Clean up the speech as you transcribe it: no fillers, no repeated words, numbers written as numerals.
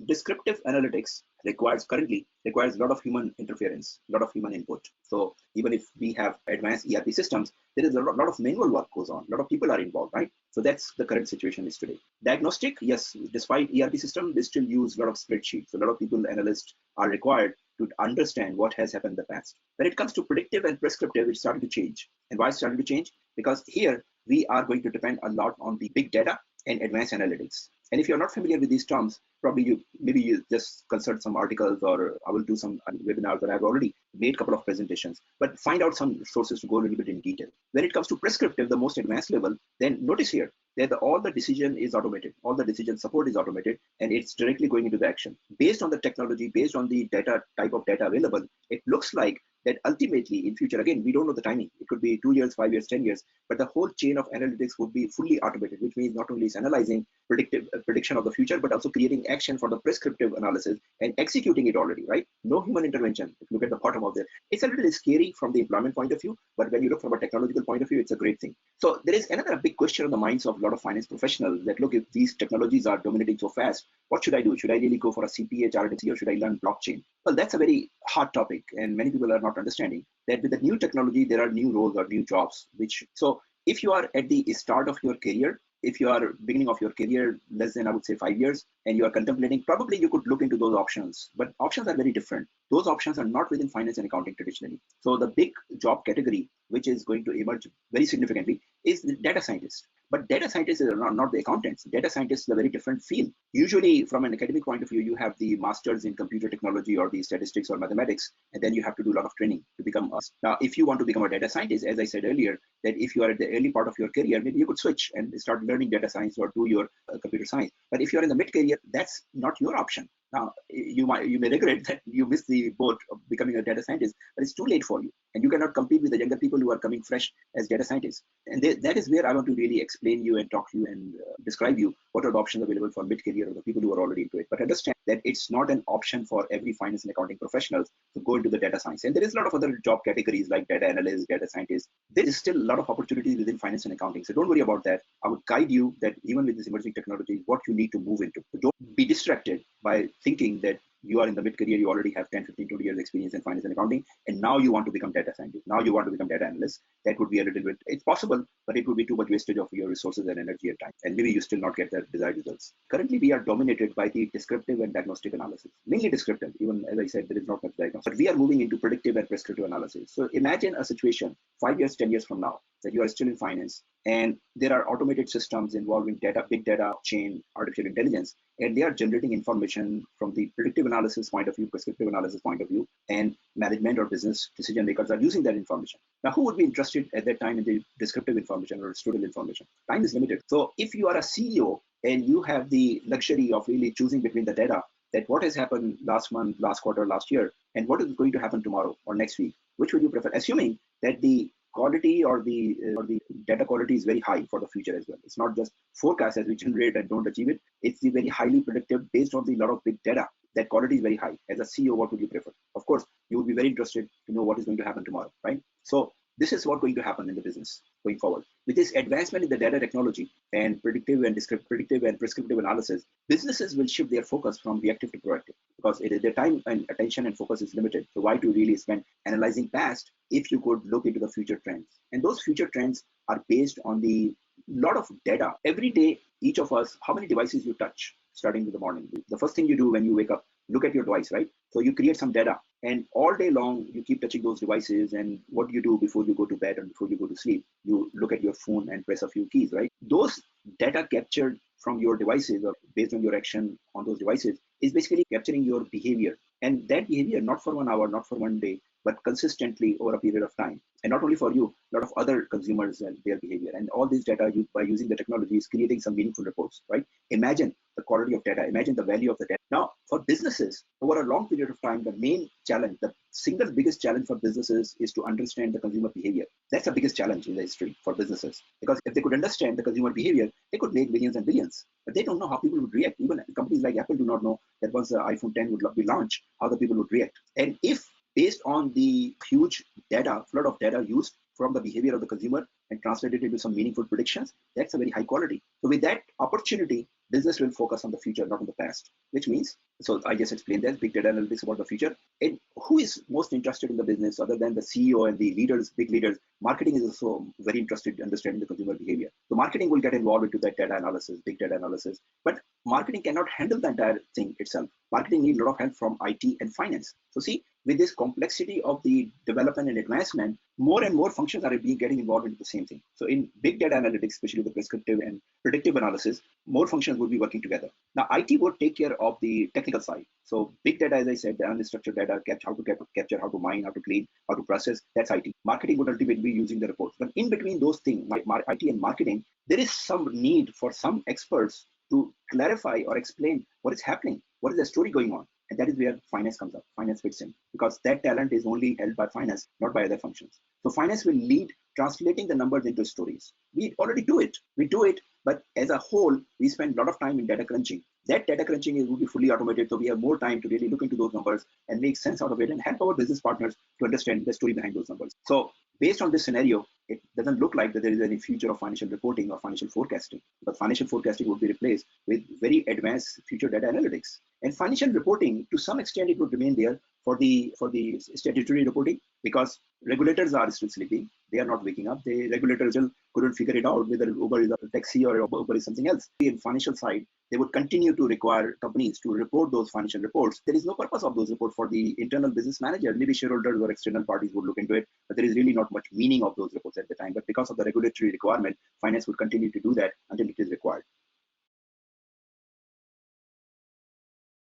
Descriptive analytics currently requires a lot of human interference, a lot of human input. So even if we have advanced ERP systems, there is a lot of manual work goes on. A lot of people are involved, right? So that's the current situation is today. Diagnostic, yes, despite ERP system, they still use a lot of spreadsheets. A lot of people, analysts, are required to understand what has happened in the past. When it comes to predictive and prescriptive, it's starting to change. And why it's starting to change? Because here we are going to depend a lot on the big data and advanced analytics. And if you're not familiar with these terms, probably you just consult some articles, or I will do some webinars, that I've already made a couple of presentations, but find out some sources to go a little bit in detail. When it comes to prescriptive, the most advanced level, then notice here that all the decision is automated, all the decision support is automated, and it's directly going into the action. Based on the technology, based on the data type of data available, it looks like that ultimately in future, again, we don't know the timing. It could be 2 years, 5 years, 10 years, but the whole chain of analytics would be fully automated, which means not only is analyzing prediction of the future, but also creating action for the prescriptive analysis and executing it already, right? No human intervention. If you look at the bottom of this, it's a little scary from the employment point of view, but when you look from a technological point of view, it's a great thing. So there is another big question on the minds of a lot of finance professionals that, look, if these technologies are dominating so fast, what should I do? Should I really go for a CPA, RDC, or should I learn blockchain? Well, that's a very hard topic, and many people are not understanding that with the new technology, there are new roles or new jobs. So if you are at the start of your career, if you are beginning of your career, less than, I would say, 5 years, and you are contemplating, probably you could look into those options, but options are very different. Those options are not within finance and accounting traditionally. So the big job category, which is going to emerge very significantly, is the data scientist. But data scientists are not the accountants. Data scientists is a very different field. Usually, from an academic point of view, you have the masters in computer technology or the statistics or mathematics, and then you have to do a lot of training to become us. Now, if you want to become a data scientist, as I said earlier, that if you are at the early part of your career, maybe you could switch and start learning data science or do your computer science. But if you're in the mid-career, that's not your option. Now, you may regret that you missed the boat of becoming a data scientist, but it's too late for you. And you cannot compete with the younger people who are coming fresh as data scientists. And that is where I want to really explain you and talk to you and describe you what are the options available for mid-career or the people who are already into it. But understand that it's not an option for every finance and accounting professionals to go into the data science. And there is a lot of other job categories like data analysts, data scientists. There is still a lot of opportunities within finance and accounting. So don't worry about that. I would guide you that even with this emerging technology, what you need to move into. So don't be distracted by thinking that you are in the mid-career, you already have 10, 15, 20 years experience in finance and accounting, and now you want to become data scientist. Now you want to become data analyst. That would be a little bit, it's possible, but it would be too much wastage of your resources and energy and time. And maybe you still not get the desired results. Currently, we are dominated by the descriptive and diagnostic analysis, mainly descriptive. Even as I said, there is not much diagnostic. But we are moving into predictive and prescriptive analysis. So imagine a situation 5 years, 10 years from now that you are still in finance and there are automated systems involving data, big data, chain, artificial intelligence, and they are generating information from the predictive analysis point of view, prescriptive analysis point of view, and management or business decision makers are using that information. Now, who would be interested at that time in the descriptive information or historical information? Time is limited. So if you are a CEO and you have the luxury of really choosing between the data, that what has happened last month, last quarter, last year, and what is going to happen tomorrow or next week, which would you prefer? Assuming that the quality or the data quality is very high for the future as well. It's not just forecasts as we generate and don't achieve it. It's the very highly predictive based on the lot of big data. That quality is very high. As a CEO, what would you prefer? Of course, you would be very interested to know what is going to happen tomorrow, right? So this is what's going to happen in the business going forward. With this advancement in the data technology and predictive and prescriptive analysis, businesses will shift their focus from reactive to proactive because their time and attention and focus is limited. So why to really spend analyzing past if you could look into the future trends? And those future trends are based on the lot of data. Every day, each of us, how many devices you touch starting with the morning. The first thing you do when you wake up, look at your device, right? So you create some data and all day long, you keep touching those devices. And what do you do before you go to bed and before you go to sleep? You look at your phone and press a few keys, right? Those data captured from your devices or based on your action on those devices is basically capturing your behavior. And that behavior, not for 1 hour, not for 1 day, but consistently over a period of time. And not only for you, a lot of other consumers and their behavior. And all this data by using the technology is creating some meaningful reports, right? Imagine the quality of data, imagine the value of the data. Now, for businesses, over a long period of time, the main challenge, the single biggest challenge for businesses is to understand the consumer behavior. That's the biggest challenge in the history for businesses. Because if they could understand the consumer behavior, they could make millions and billions. But they don't know how people would react. Even companies like Apple do not know that once the iPhone 10 would be launched, how the people would react. And if based on the huge data, flood of data used from the behavior of the consumer and translated into some meaningful predictions, that's a very high quality. So with that opportunity, business will focus on the future, not on the past, which means, so I just explained that big data analytics about the future. And who is most interested in the business other than the CEO and the leaders, big leaders? Marketing is also very interested in understanding the consumer behavior. So marketing will get involved into that data analysis, big data analysis, but marketing cannot handle the entire thing itself. Marketing needs a lot of help from IT and finance. So see, with this complexity of the development and advancement, more and more functions are getting involved into the same thing. So in big data analytics, especially the prescriptive and predictive analysis, more functions would be working together. Now, IT would take care of the technical side. So big data, as I said, the unstructured data, how to capture, how to mine, how to clean, how to process, that's IT. Marketing would ultimately be using the reports. But in between those things, IT and marketing, there is some need for some experts to clarify or explain what is happening, what is the story going on. And that is where finance comes up. Finance fits in because that talent is only held by finance, not by other functions. So finance will lead translating the numbers into stories. We already do it. We do it, but as a whole, we spend a lot of time in data crunching. That data crunching will be fully automated, so we have more time to really look into those numbers and make sense out of it and help our business partners to understand the story behind those numbers. So based on this scenario, it doesn't look like that there is any future of financial reporting or financial forecasting, but financial forecasting would be replaced with very advanced future data analytics. And financial reporting, to some extent, it would remain there for the statutory reporting because regulators are still sleeping. They are not waking up. The regulators still couldn't figure it out whether Uber is a taxi or Uber is something else. In financial side, they would continue to require companies to report those financial reports. There is no purpose of those reports for the internal business manager. Maybe shareholders or external parties would look into it, but there is really not much meaning of those reports at the time. But because of the regulatory requirement, finance would continue to do that until it is required.